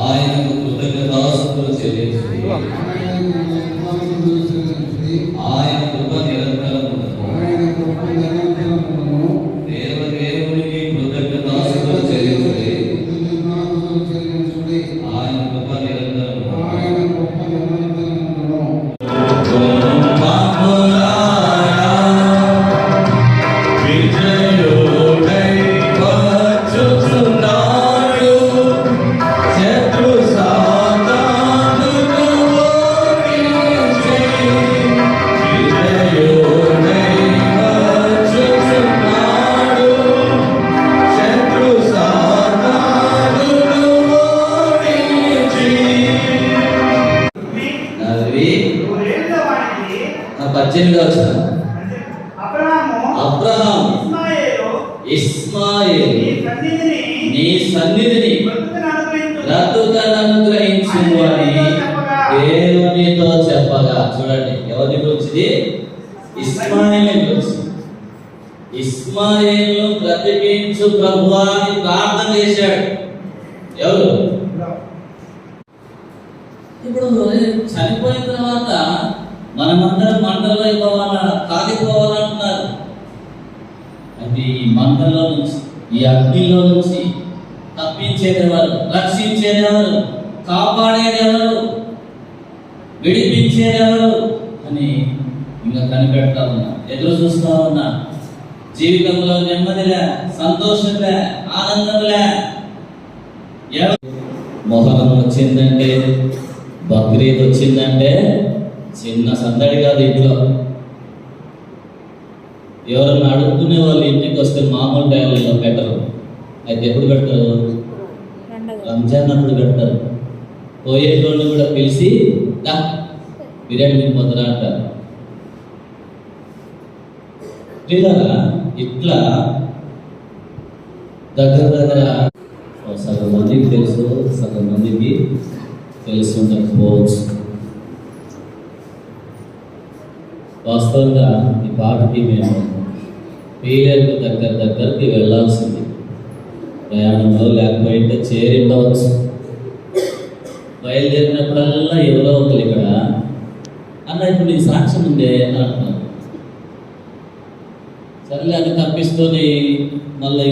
ఆయనకు కృతజ్ఞతాస్తుతులు చెల్లించి ఆయన కృప నిరంతరమును దేవదేవునికి కృతజ్ఞతాస్తుతులు చెల్లించి ఆయన కృప నిరంతరమును అబ్రహాము ఇస్మాయేలు నీ సన్నిధిని బ్రతుకను అనుగ్రహించు అని దేవునితో చెప్పగా, చూడండి ఎవరి గురించి? ఇస్మాయేలు గురించి. ఇస్మాయేలు బ్రతికించు ప్రభువా అని ప్రార్థన చేశాడు. ఎవరు? ఇప్పుడు చనిపోయిన తర్వాత మనమందరం మంటల్లో అయిపోవాలా, కాలిపోవాలంటున్నారు. అంటే ఈ మంటల్లో నుంచి, ఈ అగ్నిలో నుంచి తప్పించేదెవరు? రక్షించేదెవరు? కాపాడేదెవరు? విడిపించేదెవరు అని ఇంకా కనిపెడతా ఉన్నా, ఎదురు చూస్తా ఉన్నా. జీవితంలో నెమ్మదిలే, సంతోషంలే, ఆనందంలే. మొహరం వచ్చిందంటే, బక్రీద్ వచ్చిందంటే చిన్న సందడి కాదు ఇంట్లో. ఎవరన్నా అడుగుకునే వాళ్ళు ఇంటికి వస్తే మామూలు టైంలో పెట్టరు. అయితే ఎప్పుడు పెడతారు? రంజాన్ అప్పుడు పెడతారు. పోయేటోళ్ళు కూడా పిలిచి బిర్యానీ తినిపోతారా అంటారు. ఇట్లా దగ్గర సగం మందికి తెలుసు, సగం మందికి తెలిసి ఉండకపోవచ్చు. వాస్తవంగా ఈ పాటకి మేము పీలేరుకు దగ్గరికి వెళ్ళాల్సింది. ప్రయాణంలో లేకపోతే చేరి ఉండవచ్చు. బయలుదేరినప్పుడల్లా ఎవరో ఒకరు ఇక్కడ అన్న ఇప్పుడు నీ సాక్ష్యం ఉందే అని అంటున్నారు. సర్లే అది తప్పిస్తుంది, మళ్ళీ